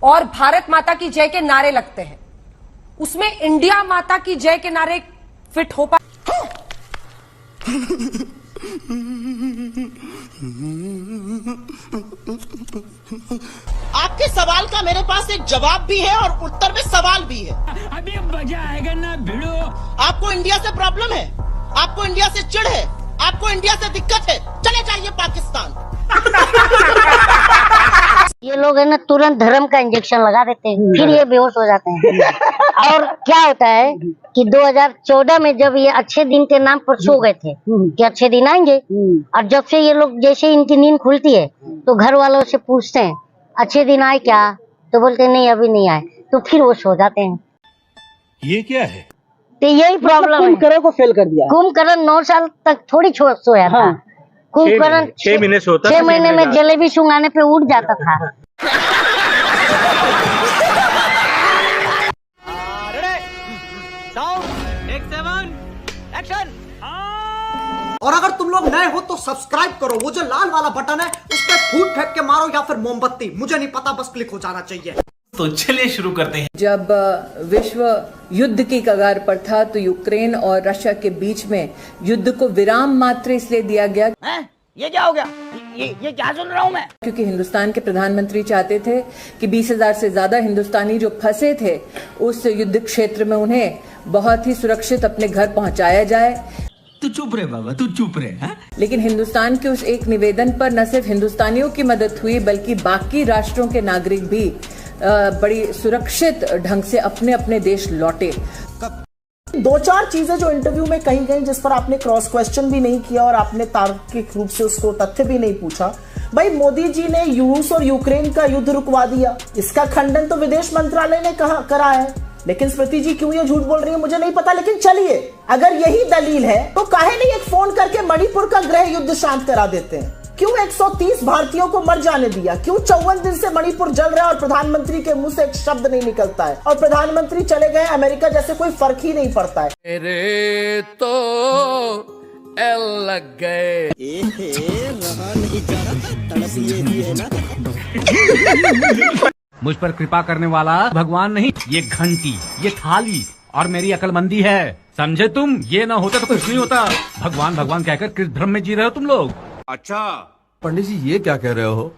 और भारत माता की जय के नारे लगते हैं, उसमें इंडिया माता की जय के नारे फिट हो पाए? आपके सवाल का मेरे पास एक जवाब भी है और उत्तर में सवाल भी है। अभी मजा आएगा ना भिड़ो। आपको इंडिया से प्रॉब्लम है, आपको इंडिया से चिढ़ है, आपको इंडिया से दिक्कत है, चले जाइए पाकिस्तान। ये लोग है ना तुरंत धर्म का इंजेक्शन लगा देते हैं, फिर ये बेहोश हो जाते हैं। और क्या होता है कि 2014 में जब ये अच्छे दिन के नाम पर सो गए थे कि अच्छे दिन आएंगे, और जब से ये लोग जैसे इनकी नींद खुलती है तो घर वालों से पूछते हैं अच्छे दिन आए क्या, तो बोलते हैं नहीं अभी नहीं आए, तो फिर वो सो जाते हैं। ये क्या है? तो यही प्रॉब्लम है। कुंभकर्ण को फेल कर दिया। कुंभकर्ण 9 साल तक थोड़ी सोया था। कुंभकर्ण 6 महीने सोता, 6 महीने में जलेबी सुंघाने पे उठ जाता था। और अगर तुम लोग नए हो तो सब्सक्राइब करो, वो जो लाल वाला बटन है उस पर फूट फेंक के मारो या फिर मोमबत्ती, मुझे नहीं पता, बस क्लिक हो जाना चाहिए। तो चलिए शुरू करते हैं। जब विश्व युद्ध की कगार पर था तो यूक्रेन और रशिया के बीच में युद्ध को विराम मात्र इसलिए दिया गया। ये क्या हो गया? ये क्या सुन रहा हूँ मैं? क्योंकि हिंदुस्तान के प्रधानमंत्री चाहते थे कि 20,000 से ज्यादा हिंदुस्तानी जो फंसे थे उस युद्ध क्षेत्र में उन्हें बहुत ही सुरक्षित अपने घर पहुंचाया जाए। तू चुप रहे बाबा, तू चुप रहे। हाँ? लेकिन हिंदुस्तान के उस एक निवेदन पर न सिर्फ हिंदुस्तानियों की मदद हुई बल्कि बाकी राष्ट्रों के नागरिक भी बड़ी सुरक्षित ढंग से अपने अपने देश लौटे। 2-4 चीजें जो इंटरव्यू में कही गई जिस पर आपने क्रॉस क्वेश्चन भी नहीं किया और आपने तार्किक रूप से उसको तथ्य भी नहीं पूछा। भाई मोदी जी ने रूस और यूक्रेन का युद्ध रुकवा दिया, इसका खंडन तो विदेश मंत्रालय ने करा है, लेकिन स्मृति जी क्यों ये झूठ बोल रही है मुझे नहीं पता। लेकिन चलिए, अगर यही दलील है तो काहे नहीं एक फोन करके मणिपुर का गृह युद्ध शांत करा देते हैं? क्यों 130 भारतीयों को मर जाने दिया? क्यों 54 दिन से मणिपुर जल रहा है और प्रधानमंत्री के मुंह से एक शब्द नहीं निकलता है? और प्रधानमंत्री चले गए अमेरिका, जैसे कोई फर्क ही नहीं पड़ता है। मेरे तो एल लग गए। रहा नहीं जा रहा, तड़प ये है ना। मुझ पर कृपा करने वाला भगवान नहीं, ये घंटी, ये थाली और मेरी अकलमंदी है, समझे तुम? ये ना होता तो कुछ नहीं होता। भगवान भगवान कहकर किस भ्रम में जी रहे हो तुम लोग? अच्छा पंडित जी ये क्या कह रहे हो?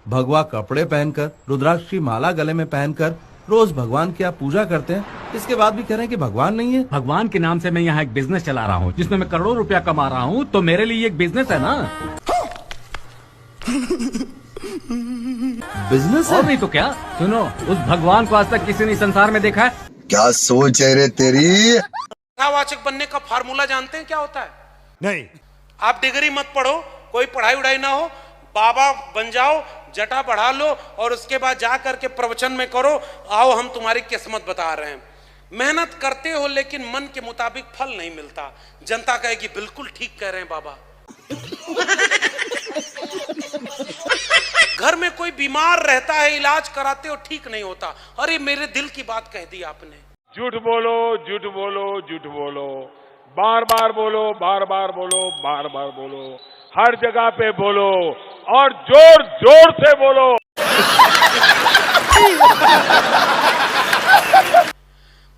भगवा कपड़े पहनकर, रुद्राक्ष की माला गले में पहनकर रोज भगवान की आप पूजा करते हैं, इसके बाद भी कह रहे हैं कि भगवान नहीं है। भगवान के नाम से मैं यहाँ एक बिजनेस चला रहा हूँ जिसमें मैं करोड़ों रुपया कमा रहा हूँ, तो मेरे लिए एक बिजनेस है ना। बिजनेस और नहीं तो क्या? सुनो, उस भगवान को आज तक किसी ने संसार में देखा है? क्या सोच है रे तेरी? वाचक बनने का फार्मूला जानते हैं क्या होता है? नहीं। आप डिग्री मत पढ़ो, कोई पढ़ाई उड़ाई ना हो, बाबा बन जाओ, जटा बढ़ा लो और उसके बाद जा करके प्रवचन में करो, आओ हम तुम्हारी किस्मत बता रहे हैं। मेहनत करते हो लेकिन मन के मुताबिक फल नहीं मिलता। जनता कहेगी बिल्कुल ठीक कह रहे हैं बाबा। घर में कोई बीमार रहता है, इलाज कराते हो ठीक नहीं होता, अरे मेरे दिल की बात कह दी आपने। झूठ बोलो, झूठ बोलो, झूठ बोलो, बार बार बोलो, बार बार बोलो, बार बार बोलो, हर जगह पे बोलो और जोर जोर से बोलो।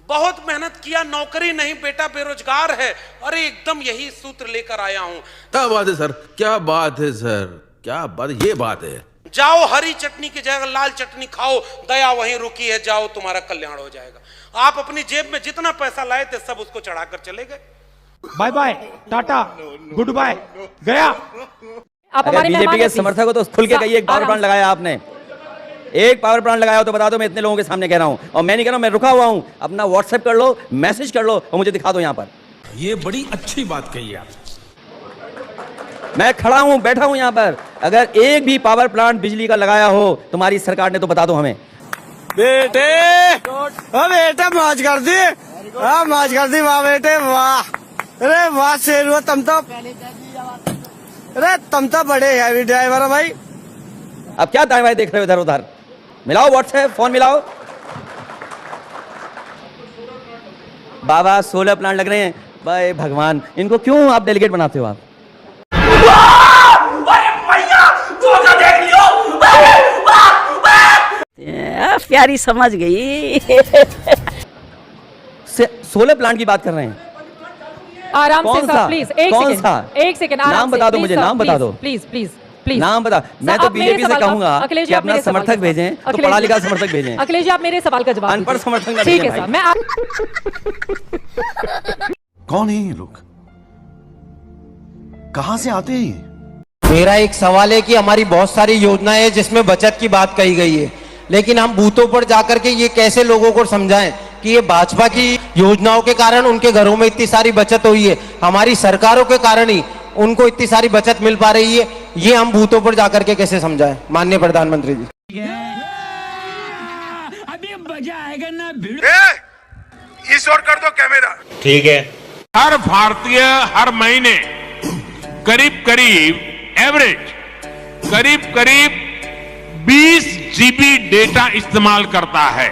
बहुत मेहनत किया, नौकरी नहीं, बेटा बेरोजगार है। अरे एकदम यही सूत्र लेकर आया हूं। क्या बात है सर, क्या बात है सर, क्या बात, ये बात है। जाओ हरी चटनी की जगह लाल चटनी खाओ, दया वहीं रुकी है, जाओ तुम्हारा कल्याण हो जाएगा। आप अपनी जेब में जितना पैसा लाए थे सब उसको चढ़ाकर चले गए। Bye bye, tata, good bye, गया। आप हमारे बीजेपी के समर्थक हो तो खुल के कहिए, एक पावर प्लांट लगाया आपने, एक पावर प्लांट लगाया हो तो बता दो, मैं इतने लोगों के सामने कह रहा हूं, और मैं नहीं कह रहा हूं, मैं रुका हुआ हूं। अपना व्हाट्सएप कर लो, मैसेज कर लो और मुझे दिखा दो यहाँ पर। ये बड़ी अच्छी बात कही आप। मैं खड़ा हूं, बैठा हूं यहाँ पर। अगर एक भी पावर प्लांट बिजली का लगाया हो तुम्हारी सरकार ने तो बता दो हमें। बेटे बेटा मौज कर दी, मौज कर दी, वाह बेटे वाह, अरे वाह शेर हुआ तुम तो, अरे तुम तो बड़े हैवी ड्राइवर हो भाई। अब क्या दाएं बाएं देख रहे हो इधर उधर? मिलाओ व्हाट्सएप, फोन मिलाओ। बाबा 16 प्लांट लग रहे हैं, भाई भगवान, इनको क्यों आप डेलीगेट बनाते हो आप? प्यारी समझ गई। सोलर प्लांट की बात कर रहे हैं। आराम से सर, प्लीज एक सेकंड नाम बता दो मुझे, नाम बता दो प्लीज प्लीज प्लीज नाम बता। मैं तो बीजेपी से कहूंगा कि अपना समर्थक भेजें, तो पढ़ा लिखा समर्थक भेजें। अखिलेश जी आप मेरे सवाल का जवाब अनपढ़ समर्थक ठीक है सर। मैं कौन है ये लोग, कहां से आते हैं? मेरा एक सवाल है कि हमारी बहुत सारी योजनाएं हैं जिसमें बचत की बात कही गई है, लेकिन हम बूथों पर जाकर के ये कैसे लोगों को समझाएं कि ये भाजपा की योजनाओं के कारण उनके घरों में इतनी सारी बचत हुई है, हमारी सरकारों के कारण ही उनको इतनी सारी बचत मिल पा रही है, ये हम बूथों पर जाकर के कैसे समझाएं माननीय प्रधानमंत्री जी। अभी मजा आएगा ना भिड़। इस ओर कर दो कैमरा। ठीक है। हर भारतीय हर महीने करीब करीब एवरेज करीब 20 GB डेटा इस्तेमाल करता है।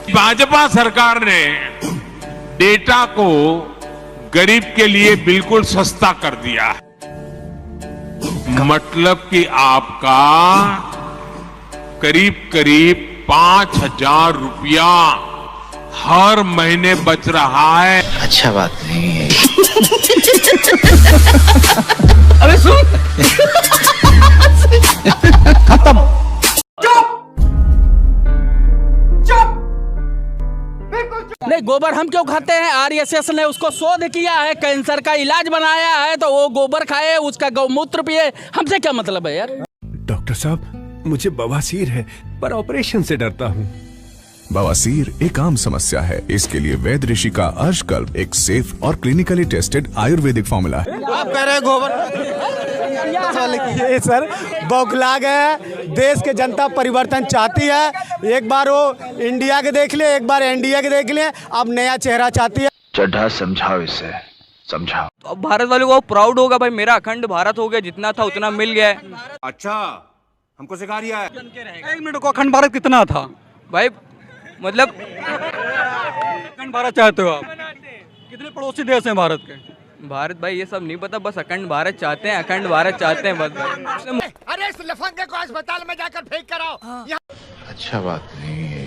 भाजपा सरकार ने डेटा को गरीब के लिए बिल्कुल सस्ता कर दिया है। मतलब कि आपका करीब 5,000 रुपया हर महीने बच रहा है। अच्छा बात नहीं है। अबे सुन। खत्म। नहीं, गोबर हम क्यों खाते हैं? आरएसएस ने उसको शोध किया है, कैंसर का इलाज बनाया है, तो वो गोबर खाए, उसका गौमूत्र पिए, हमसे क्या मतलब है यार? डॉक्टर साहब, मुझे बवासीर है पर ऑपरेशन से डरता हूँ। बवासीर एक आम समस्या है, इसके लिए वैद्य ऋषि का अर्शकल्प एक सेफ और क्लिनिकली टेस्टेड आयुर्वेदिक फॉर्मूला है। आप कह रहे हैं गोबर? ये सर बौखला गए। देश के जनता परिवर्तन चाहती है। एक बार वो इंडिया के देख लिए, एक बार एनडीए के देख लिए, अब नया चेहरा चाहती है। चड्ढा समझाओ इसे, समझाओ। तो अब भारत वालों को प्राउड होगा भाई, मेरा अखंड भारत हो गया, जितना था उतना मिल गया। अच्छा, हमको सिखा रिया है। एक मिनट को, अखंड भारत कितना था भाई? मतलब अखंड भारत चाहते हो आप? कितने पड़ोसी देश हैं भारत के? भारत भाई ये सब नहीं पता, बस अखंड भारत चाहते हैं, अखंड भारत चाहते हैं बस भाई। अरे इस लफंगे को अस्पताल में जाकर फेंक कर आओ। अच्छा बात नहीं है।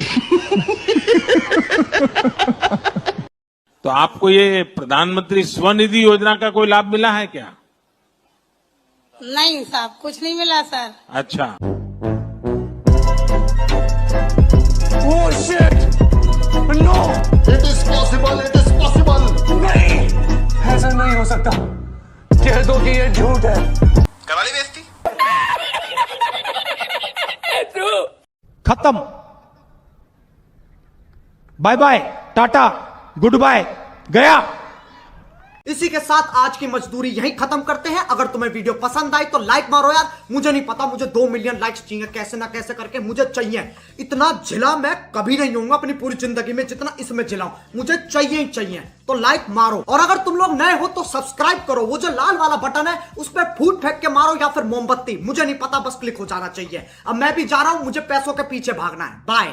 तो आपको ये प्रधानमंत्री स्वनिधि योजना का कोई लाभ मिला है क्या? नहीं साहब, कुछ नहीं मिला सर। अच्छा। Oh shit! No! It is possible. It is possible. नहीं, ऐसा नहीं हो सकता। कह दो कि ये झूठ है। करा ली बेइज्जती? खत्म। Bye bye, tata, good bye, गया। इसी के साथ आज की मजदूरी यहीं खत्म करते हैं। अगर तुम्हें वीडियो पसंद आई तो लाइक मारो यार। मुझे नहीं पता, मुझे 2 मिलियन लाइक्स चाहिए, कैसे ना कैसे करके मुझे चाहिए। इतना झिला मैं कभी नहीं होऊंगा अपनी पूरी जिंदगी में जितना इसमें झिलाऊं। मुझे चाहिए ही चाहिए, तो लाइक मारो। और अगर तुम लोग नए हो तो सब्सक्राइब करो। वो जो लाल वाला बटन है उस पर फूट फेंक के मारो या फिर मोमबत्ती, मुझे नहीं पता, बस क्लिक हो जाना चाहिए। अब मैं भी जा रहा हूं, मुझे पैसों के पीछे भागना है। बाय।